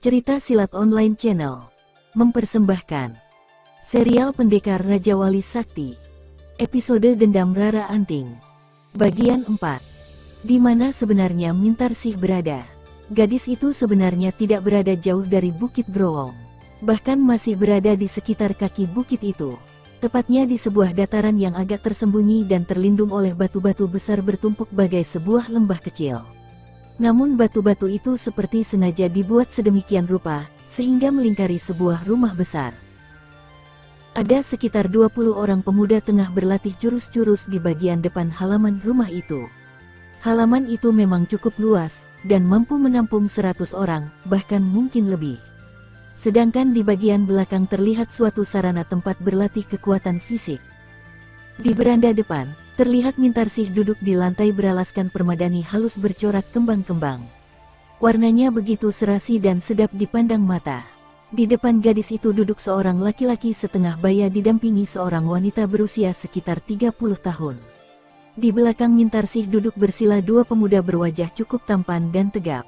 Cerita Silat Online Channel mempersembahkan serial Pendekar Raja Wali Sakti, episode Dendam Rara Anting, bagian 4. Di mana sebenarnya Mintarsih berada? Gadis itu sebenarnya tidak berada jauh dari Bukit Growong, bahkan masih berada di sekitar kaki bukit itu. Tepatnya di sebuah dataran yang agak tersembunyi dan terlindung oleh batu-batu besar bertumpuk bagai sebuah lembah kecil. Namun batu-batu itu seperti sengaja dibuat sedemikian rupa, sehingga melingkari sebuah rumah besar. Ada sekitar 20 orang pemuda tengah berlatih jurus-jurus di bagian depan halaman rumah itu. Halaman itu memang cukup luas, dan mampu menampung 100 orang, bahkan mungkin lebih. Sedangkan di bagian belakang terlihat suatu sarana tempat berlatih kekuatan fisik. Di beranda depan, terlihat Mintarsih duduk di lantai beralaskan permadani halus bercorak kembang-kembang. Warnanya begitu serasi dan sedap dipandang mata. Di depan gadis itu duduk seorang laki-laki setengah baya didampingi seorang wanita berusia sekitar 30 tahun. Di belakang Mintarsih duduk bersila dua pemuda berwajah cukup tampan dan tegap.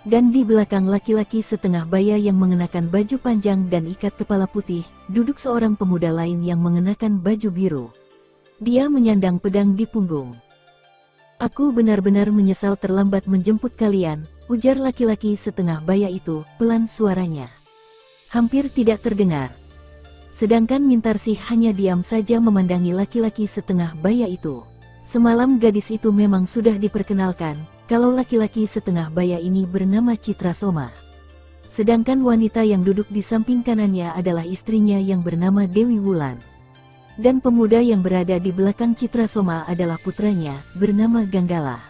Dan di belakang laki-laki setengah baya yang mengenakan baju panjang dan ikat kepala putih, duduk seorang pemuda lain yang mengenakan baju biru. Dia menyandang pedang di punggung. "Aku benar-benar menyesal terlambat menjemput kalian," ujar laki-laki setengah baya itu, pelan suaranya. Hampir tidak terdengar. Sedangkan Mintarsih hanya diam saja memandangi laki-laki setengah baya itu. Semalam gadis itu memang sudah diperkenalkan, kalau laki-laki setengah baya ini bernama Citra Soma. Sedangkan wanita yang duduk di samping kanannya adalah istrinya yang bernama Dewi Wulan. Dan pemuda yang berada di belakang Citra Soma adalah putranya, bernama Ganggala.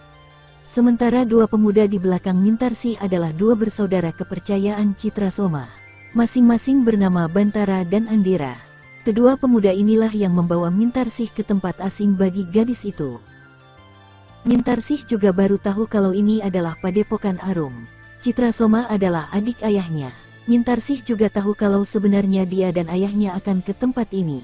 Sementara dua pemuda di belakang Mintarsih adalah dua bersaudara kepercayaan Citra Soma. Masing-masing bernama Bantara dan Andira. Kedua pemuda inilah yang membawa Mintarsih ke tempat asing bagi gadis itu. Mintarsih juga baru tahu kalau ini adalah Padepokan Arum. Citra Soma adalah adik ayahnya. Mintarsih juga tahu kalau sebenarnya dia dan ayahnya akan ke tempat ini.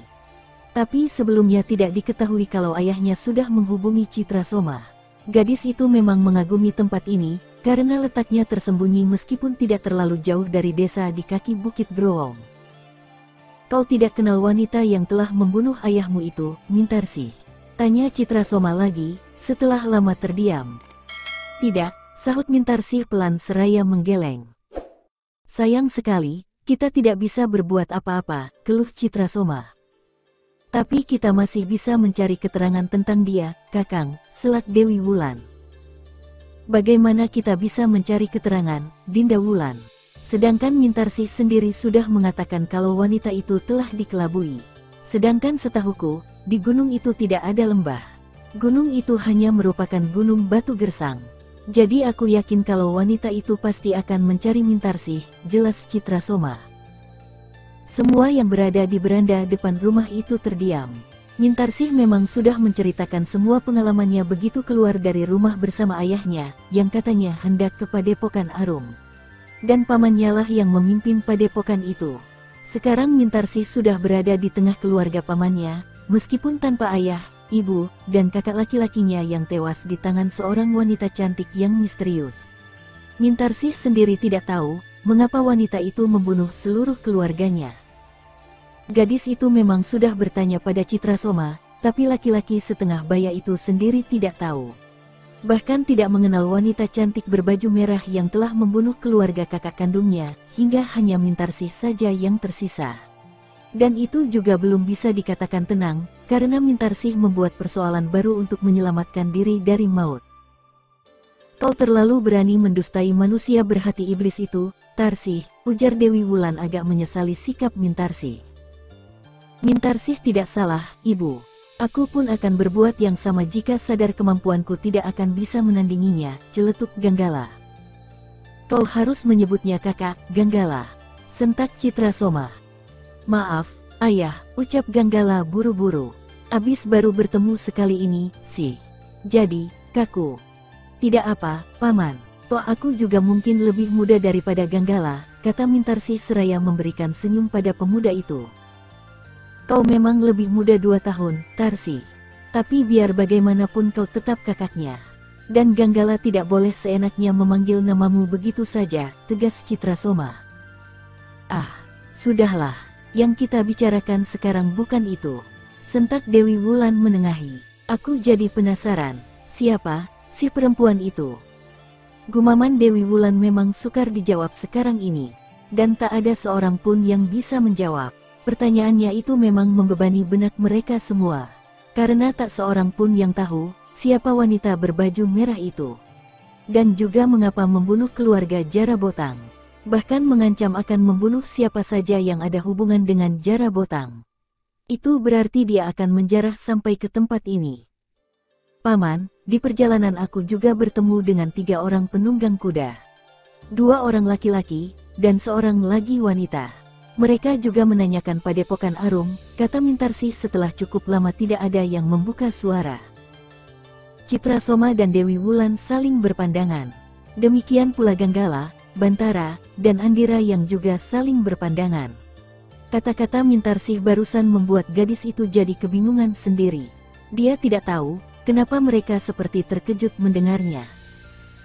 Tapi sebelumnya tidak diketahui kalau ayahnya sudah menghubungi Citra Soma. Gadis itu memang mengagumi tempat ini, karena letaknya tersembunyi meskipun tidak terlalu jauh dari desa di kaki Bukit Growong. "Kau tidak kenal wanita yang telah membunuh ayahmu itu, Mintarsih?" tanya Citra Soma lagi, setelah lama terdiam. "Tidak," sahut Mintarsih pelan seraya menggeleng. "Sayang sekali, kita tidak bisa berbuat apa-apa," keluh Citra Soma. "Tapi kita masih bisa mencari keterangan tentang dia, Kakang," selak Dewi Wulan. "Bagaimana kita bisa mencari keterangan, Dinda Wulan? Sedangkan Mintarsih sendiri sudah mengatakan kalau wanita itu telah dikelabui. Sedangkan setahuku, di gunung itu tidak ada lembah. Gunung itu hanya merupakan gunung batu gersang. Jadi aku yakin kalau wanita itu pasti akan mencari Mintarsih," jelas Citra Soma. Semua yang berada di beranda depan rumah itu terdiam. Mintarsih memang sudah menceritakan semua pengalamannya begitu keluar dari rumah bersama ayahnya, yang katanya hendak ke Padepokan Arum. Dan pamannya lah yang memimpin padepokan itu. Sekarang Mintarsih sudah berada di tengah keluarga pamannya, meskipun tanpa ayah, ibu, dan kakak laki-lakinya yang tewas di tangan seorang wanita cantik yang misterius. Mintarsih sendiri tidak tahu, mengapa wanita itu membunuh seluruh keluarganya. Gadis itu memang sudah bertanya pada Citra Soma, tapi laki-laki setengah baya itu sendiri tidak tahu. Bahkan tidak mengenal wanita cantik berbaju merah yang telah membunuh keluarga kakak kandungnya, hingga hanya Mintarsih saja yang tersisa. Dan itu juga belum bisa dikatakan tenang, karena Mintarsih membuat persoalan baru untuk menyelamatkan diri dari maut. "Kau terlalu berani mendustai manusia berhati iblis itu, Tarsih," ujar Dewi Wulan agak menyesali sikap Mintarsih. "Mintarsih tidak salah, Ibu. Aku pun akan berbuat yang sama jika sadar kemampuanku tidak akan bisa menandinginya," celetuk Ganggala. "Kau harus menyebutnya kakak, Ganggala," sentak Citra Soma. "Maaf, ayah," ucap Ganggala buru-buru. "Abis baru bertemu sekali ini, sih. Jadi, kaku." "Tidak apa, Paman. Toh aku juga mungkin lebih muda daripada Ganggala," kata Mintarsih seraya memberikan senyum pada pemuda itu. "Kau memang lebih muda 2 tahun, Tarsih. Tapi biar bagaimanapun kau tetap kakaknya. Dan Ganggala tidak boleh seenaknya memanggil namamu begitu saja, tegas Citrasoma. Ah, sudahlah, yang kita bicarakan sekarang bukan itu. Sentak Dewi Wulan menengahi. Aku jadi penasaran, siapa si perempuan itu? Gumaman Dewi Wulan memang sukar dijawab sekarang ini. Dan tak ada seorang pun yang bisa menjawab. Pertanyaannya itu memang membebani benak mereka semua. Karena tak seorang pun yang tahu siapa wanita berbaju merah itu. Dan juga mengapa membunuh keluarga Jarabotang. Bahkan mengancam akan membunuh siapa saja yang ada hubungan dengan Jarabotang. Itu berarti dia akan menjarah sampai ke tempat ini. Paman, di perjalanan aku juga bertemu dengan 3 orang penunggang kuda. 2 orang laki-laki, dan seorang lagi wanita. Mereka juga menanyakan Padepokan Arum, kata Mintarsih setelah cukup lama tidak ada yang membuka suara. Citrasoma dan Dewi Wulan saling berpandangan. Demikian pula Ganggala, Bantara, dan Andira yang juga saling berpandangan. Kata-kata Mintarsih barusan membuat gadis itu jadi kebingungan sendiri. Dia tidak tahu kenapa mereka seperti terkejut mendengarnya.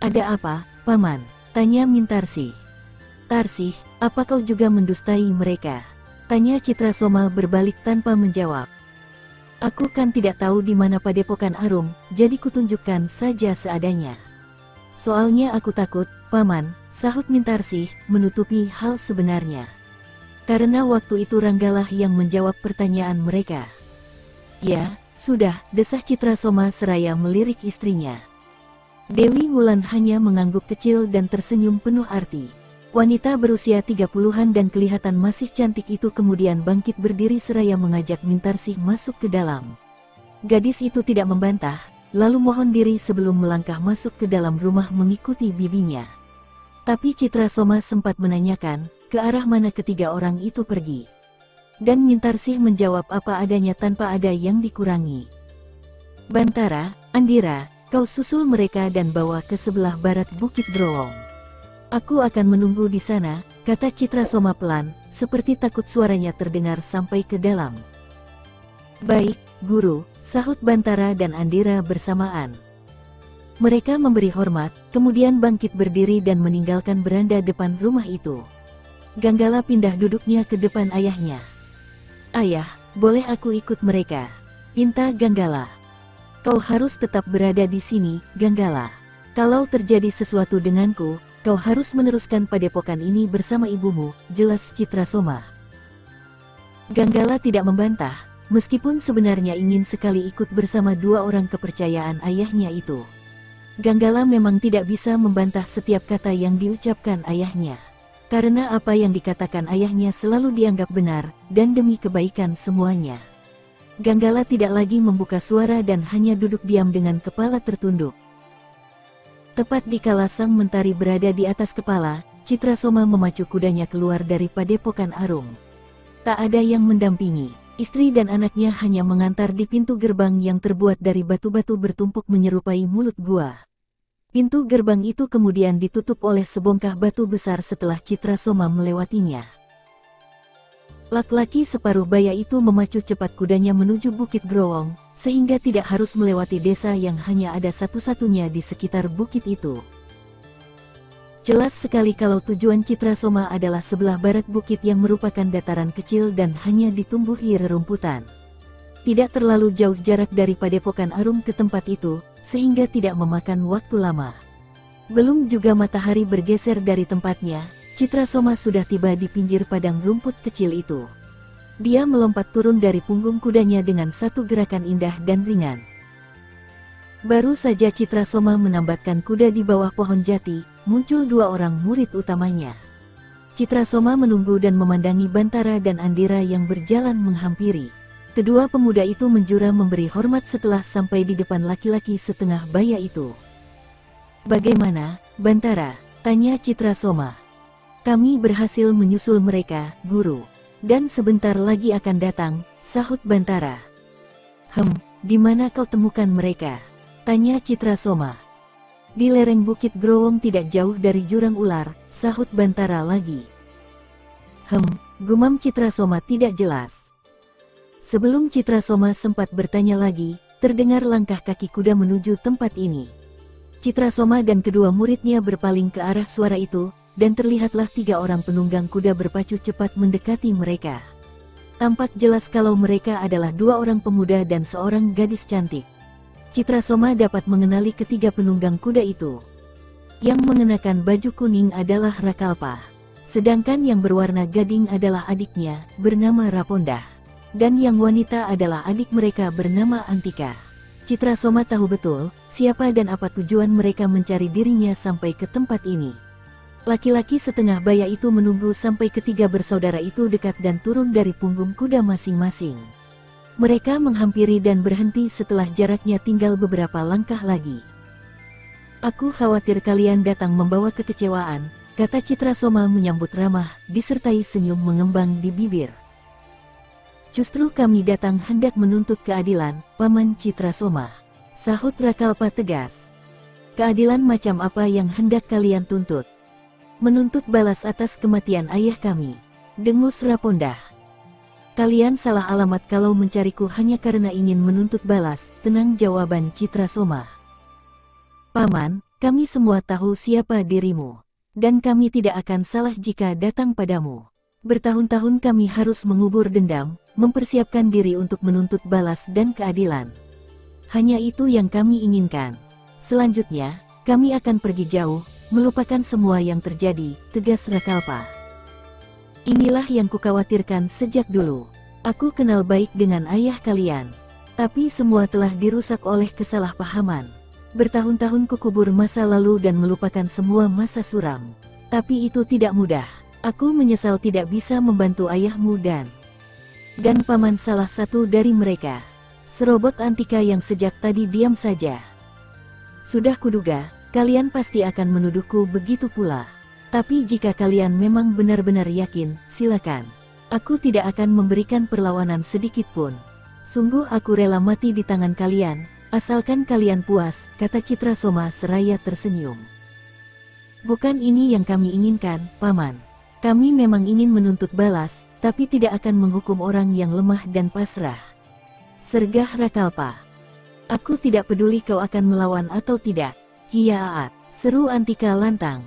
Ada apa, Paman? Tanya Mintarsih. Tarsih, apa kau juga mendustai mereka? Tanya Citrasoma berbalik tanpa menjawab. Aku kan tidak tahu di mana Padepokan Arum, jadi kutunjukkan saja seadanya. Soalnya aku takut, Paman, sahut Mintarsih, menutupi hal sebenarnya. Karena waktu itu Ranggalah yang menjawab pertanyaan mereka. Ya, sudah, desah Citrasoma seraya melirik istrinya. Dewi Wulan hanya mengangguk kecil dan tersenyum penuh arti. Wanita berusia 30-an dan kelihatan masih cantik itu kemudian bangkit berdiri seraya mengajak Mintarsih masuk ke dalam. Gadis itu tidak membantah, lalu mohon diri sebelum melangkah masuk ke dalam rumah mengikuti bibinya. Tapi Citrasoma sempat menanyakan ke arah mana ketiga orang itu pergi. Dan Mintarsih menjawab apa adanya tanpa ada yang dikurangi. Bantara, Andira, kau susul mereka dan bawa ke sebelah barat Bukit Growong. Aku akan menunggu di sana, kata Citrasoma pelan, seperti takut suaranya terdengar sampai ke dalam. Baik, Guru, sahut Bantara dan Andira bersamaan. Mereka memberi hormat, kemudian bangkit berdiri dan meninggalkan beranda depan rumah itu. Ganggala pindah duduknya ke depan ayahnya. Ayah, boleh aku ikut mereka? Pinta Ganggala. Kau harus tetap berada di sini, Ganggala. Kalau terjadi sesuatu denganku, kau harus meneruskan padepokan ini bersama ibumu, jelas Citrasoma. Ganggala tidak membantah, meskipun sebenarnya ingin sekali ikut bersama 2 orang kepercayaan ayahnya itu. Ganggala memang tidak bisa membantah setiap kata yang diucapkan ayahnya. Karena apa yang dikatakan ayahnya selalu dianggap benar, dan demi kebaikan semuanya. Ganggala tidak lagi membuka suara dan hanya duduk diam dengan kepala tertunduk. Tepat dikala sang mentari berada di atas kepala, Citrasoma memacu kudanya keluar dari Padepokan Arum. Tak ada yang mendampingi, istri dan anaknya hanya mengantar di pintu gerbang yang terbuat dari batu-batu bertumpuk menyerupai mulut gua. Pintu gerbang itu kemudian ditutup oleh sebongkah batu besar setelah Citrasoma melewatinya. Laki-laki separuh baya itu memacu cepat kudanya menuju Bukit Growong, sehingga tidak harus melewati desa yang hanya ada satu-satunya di sekitar bukit itu. Jelas sekali kalau tujuan Citrasoma adalah sebelah barat bukit yang merupakan dataran kecil dan hanya ditumbuhi rerumputan. Tidak terlalu jauh jarak dari Padepokan Arum ke tempat itu, sehingga tidak memakan waktu lama. Belum juga matahari bergeser dari tempatnya, Citrasoma sudah tiba di pinggir padang rumput kecil itu. Dia melompat turun dari punggung kudanya dengan satu gerakan indah dan ringan. Baru saja Citrasoma menambatkan kuda di bawah pohon jati, muncul 2 orang murid utamanya. Citrasoma menunggu dan memandangi Bantara dan Andira yang berjalan menghampiri. Kedua pemuda itu menjura memberi hormat setelah sampai di depan laki-laki setengah baya itu. Bagaimana, Bantara? Tanya Citrasoma. Kami berhasil menyusul mereka, Guru. Dan sebentar lagi akan datang, sahut Bantara. Di mana kau temukan mereka? Tanya Citrasoma. Di lereng Bukit Growong tidak jauh dari Jurang Ular, sahut Bantara lagi. Gumam Citrasoma tidak jelas. Sebelum Citrasoma sempat bertanya lagi, terdengar langkah kaki kuda menuju tempat ini. Citra Soma dan kedua muridnya berpaling ke arah suara itu, dan terlihatlah 3 orang penunggang kuda berpacu cepat mendekati mereka. Tampak jelas kalau mereka adalah 2 orang pemuda dan seorang gadis cantik. Citra Soma dapat mengenali ketiga penunggang kuda itu. Yang mengenakan baju kuning adalah Rakalpa. Sedangkan yang berwarna gading adalah adiknya, bernama Raponda. Dan yang wanita adalah adik mereka bernama Antika. Citra Soma tahu betul, siapa dan apa tujuan mereka mencari dirinya sampai ke tempat ini. Laki-laki setengah baya itu menunggu sampai ketiga bersaudara itu dekat dan turun dari punggung kuda masing-masing. Mereka menghampiri dan berhenti setelah jaraknya tinggal beberapa langkah lagi. "Aku khawatir kalian datang membawa kekecewaan," kata Citra Soma menyambut ramah, disertai senyum mengembang di bibir. "Justru kami datang hendak menuntut keadilan, Paman Citra Soma," sahut Rakalpa tegas. "Keadilan macam apa yang hendak kalian tuntut?" "Menuntut balas atas kematian ayah kami," dengus Raponda. "Kalian salah alamat kalau mencariku hanya karena ingin menuntut balas," tenang jawaban Citra Soma. "Paman, kami semua tahu siapa dirimu. Dan kami tidak akan salah jika datang padamu. Bertahun-tahun kami harus mengubur dendam, mempersiapkan diri untuk menuntut balas dan keadilan. Hanya itu yang kami inginkan. Selanjutnya, kami akan pergi jauh, melupakan semua yang terjadi," tegas Rakalpa. "Inilah yang kukhawatirkan sejak dulu. Aku kenal baik dengan ayah kalian. Tapi semua telah dirusak oleh kesalahpahaman. Bertahun-tahun kukubur masa lalu dan melupakan semua masa suram. Tapi itu tidak mudah. Aku menyesal tidak bisa membantu ayahmu dan paman salah satu dari mereka," serobot Antika yang sejak tadi diam saja. "Sudah kuduga, kalian pasti akan menuduhku begitu pula. Tapi jika kalian memang benar-benar yakin, silakan. Aku tidak akan memberikan perlawanan sedikit pun. Sungguh aku rela mati di tangan kalian, asalkan kalian puas," kata Citra Soma seraya tersenyum. "Bukan ini yang kami inginkan, Paman. Kami memang ingin menuntut balas, tapi tidak akan menghukum orang yang lemah dan pasrah," sergah Rakalpa. "Aku tidak peduli kau akan melawan atau tidak." "Hiyaat," seru Antika lantang.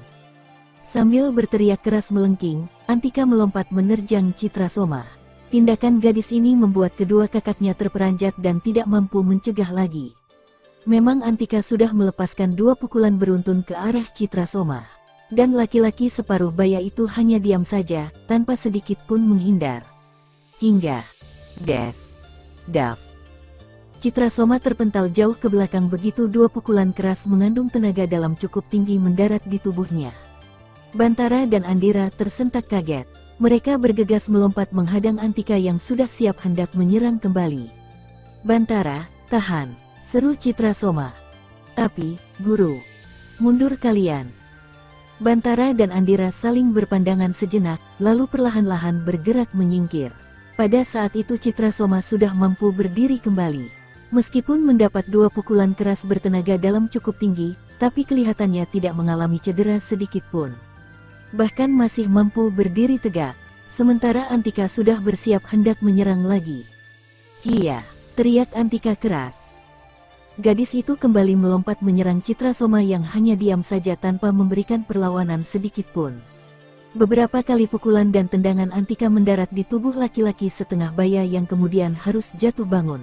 Sambil berteriak keras melengking, Antika melompat menerjang Citra Soma. Tindakan gadis ini membuat kedua kakaknya terperanjat dan tidak mampu mencegah lagi. Memang Antika sudah melepaskan 2 pukulan beruntun ke arah Citra Soma. Dan laki-laki separuh baya itu hanya diam saja, tanpa sedikit pun menghindar. Hingga Daf. Citra Soma terpental jauh ke belakang begitu 2 pukulan keras mengandung tenaga dalam cukup tinggi mendarat di tubuhnya. Bantara dan Andira tersentak kaget. Mereka bergegas melompat menghadang Antika yang sudah siap hendak menyerang kembali. "Bantara, tahan," seru Citra Soma. "Tapi, Guru, mundur kalian." Bantara dan Andira saling berpandangan sejenak, lalu perlahan-lahan bergerak menyingkir. Pada saat itu Citra Soma sudah mampu berdiri kembali. Meskipun mendapat 2 pukulan keras bertenaga dalam cukup tinggi, tapi kelihatannya tidak mengalami cedera sedikit pun. Bahkan masih mampu berdiri tegak. Sementara Antika sudah bersiap hendak menyerang lagi. "Hiya!" teriak Antika keras. Gadis itu kembali melompat menyerang Citra Soma yang hanya diam saja tanpa memberikan perlawanan sedikit pun. Beberapa kali pukulan dan tendangan Antika mendarat di tubuh laki-laki setengah baya yang kemudian harus jatuh bangun.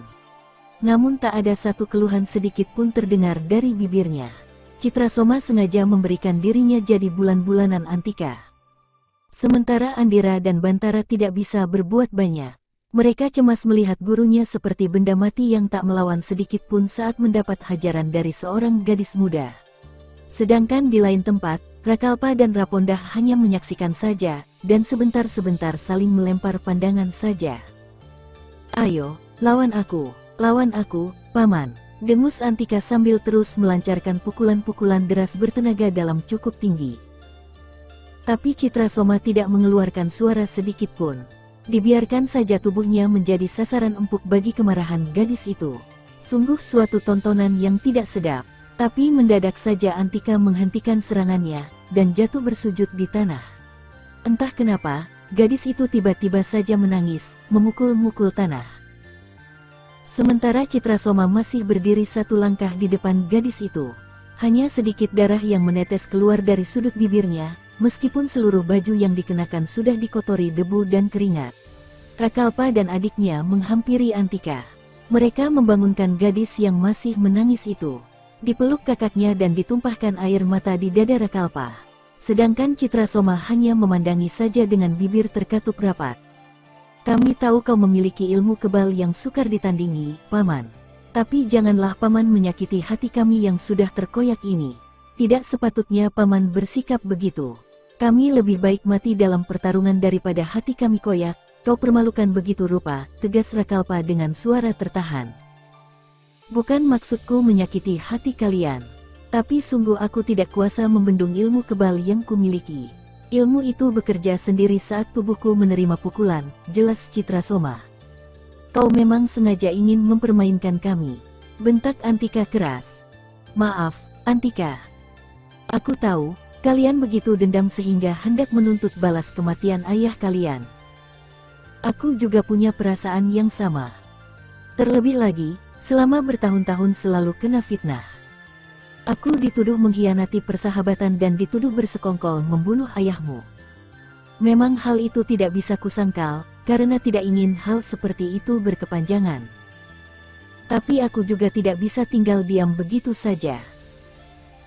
Namun tak ada satu keluhan sedikit pun terdengar dari bibirnya. Citra Soma sengaja memberikan dirinya jadi bulan-bulanan Antika. Sementara Andira dan Bantara tidak bisa berbuat banyak. Mereka cemas melihat gurunya seperti benda mati yang tak melawan sedikit pun saat mendapat hajaran dari seorang gadis muda. Sedangkan di lain tempat, Rakalpa dan Raponda hanya menyaksikan saja, dan sebentar-sebentar saling melempar pandangan saja. "Ayo, lawan aku, Paman," dengus Antika sambil terus melancarkan pukulan-pukulan deras bertenaga dalam cukup tinggi. Tapi Citra Soma tidak mengeluarkan suara sedikit pun. Dibiarkan saja tubuhnya menjadi sasaran empuk bagi kemarahan gadis itu. Sungguh suatu tontonan yang tidak sedap. Tapi mendadak saja Antika menghentikan serangannya, dan jatuh bersujud di tanah. Entah kenapa, gadis itu tiba-tiba saja menangis, memukul-mukul tanah. Sementara Citra Soma masih berdiri 1 langkah di depan gadis itu. Hanya sedikit darah yang menetes keluar dari sudut bibirnya, meskipun seluruh baju yang dikenakan sudah dikotori debu dan keringat. Rakalpa dan adiknya menghampiri Antika. Mereka membangunkan gadis yang masih menangis itu. Dipeluk kakaknya dan ditumpahkan air mata di dada Rakalpa. Sedangkan Citrasoma hanya memandangi saja dengan bibir terkatup rapat. Kami tahu kau memiliki ilmu kebal yang sukar ditandingi, Paman. Tapi janganlah Paman menyakiti hati kami yang sudah terkoyak ini. Tidak sepatutnya Paman bersikap begitu. Kami lebih baik mati dalam pertarungan daripada hati kami koyak. Kau permalukan begitu rupa, tegas Rakalpa dengan suara tertahan. Bukan maksudku menyakiti hati kalian. Tapi sungguh aku tidak kuasa membendung ilmu kebal yang kumiliki. Ilmu itu bekerja sendiri saat tubuhku menerima pukulan, jelas Citrasoma. Kau memang sengaja ingin mempermainkan kami, bentak Antika keras. Maaf, Antika. Aku tahu, kalian begitu dendam sehingga hendak menuntut balas kematian ayah kalian. Aku juga punya perasaan yang sama. Terlebih lagi, selama bertahun-tahun selalu kena fitnah. Aku dituduh mengkhianati persahabatan dan dituduh bersekongkol membunuh ayahmu. Memang hal itu tidak bisa kusangkal, karena tidak ingin hal seperti itu berkepanjangan. Tapi aku juga tidak bisa tinggal diam begitu saja.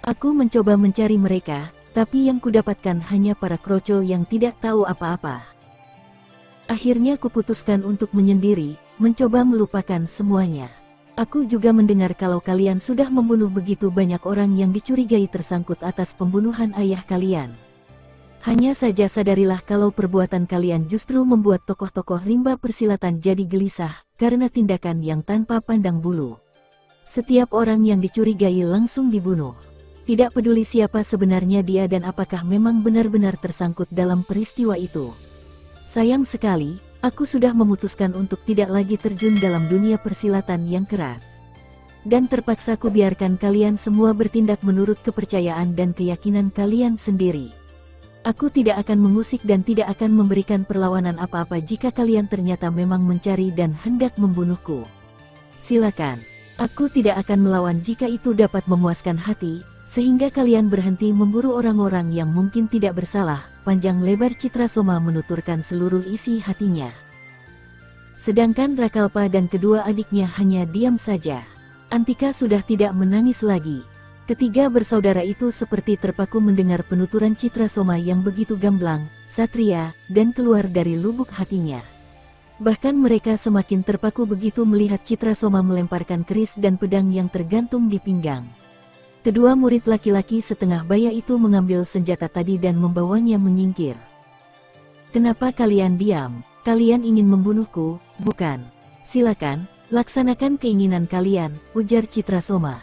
Aku mencoba mencari mereka, tapi yang kudapatkan hanya para kroco yang tidak tahu apa-apa. Akhirnya kuputuskan untuk menyendiri, mencoba melupakan semuanya. Aku juga mendengar kalau kalian sudah membunuh begitu banyak orang yang dicurigai tersangkut atas pembunuhan ayah kalian. Hanya saja sadarilah kalau perbuatan kalian justru membuat tokoh-tokoh rimba persilatan jadi gelisah, karena tindakan yang tanpa pandang bulu. Setiap orang yang dicurigai langsung dibunuh. Tidak peduli siapa sebenarnya dia dan apakah memang benar-benar tersangkut dalam peristiwa itu. Sayang sekali, aku sudah memutuskan untuk tidak lagi terjun dalam dunia persilatan yang keras. Dan terpaksa kubiarkan kalian semua bertindak menurut kepercayaan dan keyakinan kalian sendiri. Aku tidak akan mengusik dan tidak akan memberikan perlawanan apa-apa jika kalian ternyata memang mencari dan hendak membunuhku. Silakan. Aku tidak akan melawan jika itu dapat memuaskan hati, sehingga kalian berhenti memburu orang-orang yang mungkin tidak bersalah. Panjang lebar Citrasoma menuturkan seluruh isi hatinya. Sedangkan Rakalpa dan kedua adiknya hanya diam saja. Antika sudah tidak menangis lagi. Ketiga bersaudara itu seperti terpaku mendengar penuturan Citrasoma yang begitu gamblang, satria, dan keluar dari lubuk hatinya. Bahkan mereka semakin terpaku begitu melihat Citrasoma melemparkan keris dan pedang yang tergantung di pinggang. Kedua murid laki-laki setengah baya itu mengambil senjata tadi dan membawanya menyingkir. Kenapa kalian diam? Kalian ingin membunuhku, bukan? Silakan, laksanakan keinginan kalian, ujar Citrasoma.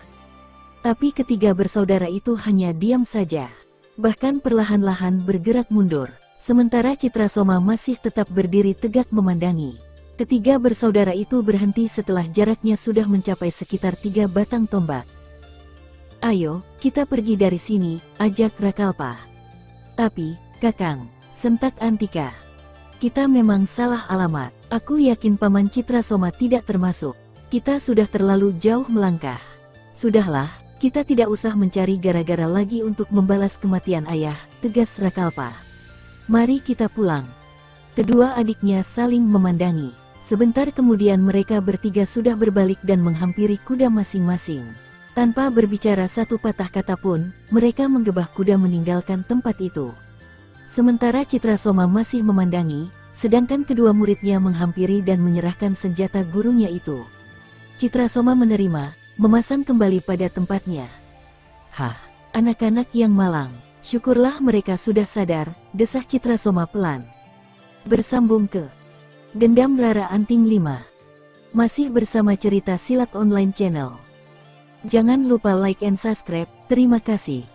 Tapi ketiga bersaudara itu hanya diam saja. Bahkan perlahan-lahan bergerak mundur. Sementara Citrasoma masih tetap berdiri tegak memandangi. Ketiga bersaudara itu berhenti setelah jaraknya sudah mencapai sekitar 3 batang tombak. Ayo, kita pergi dari sini, ajak Rakalpa. Tapi, Kakang, sentak Antika. Kita memang salah alamat. Aku yakin Paman Citrasoma tidak termasuk. Kita sudah terlalu jauh melangkah. Sudahlah, kita tidak usah mencari gara-gara lagi untuk membalas kematian ayah, tegas Rakalpa. Mari kita pulang. Kedua adiknya saling memandangi. Sebentar kemudian mereka bertiga sudah berbalik dan menghampiri kuda masing-masing. Tanpa berbicara satu patah kata pun, mereka menggebah kuda meninggalkan tempat itu. Sementara Citrasoma masih memandangi, sedangkan kedua muridnya menghampiri dan menyerahkan senjata gurunya itu. Citrasoma menerima, memasang kembali pada tempatnya. Hah, anak-anak yang malang, syukurlah mereka sudah sadar, desah Citrasoma pelan. Bersambung ke Dendam Rara Anting 5. Masih bersama cerita Silat Online Channel. Jangan lupa like and subscribe, terima kasih.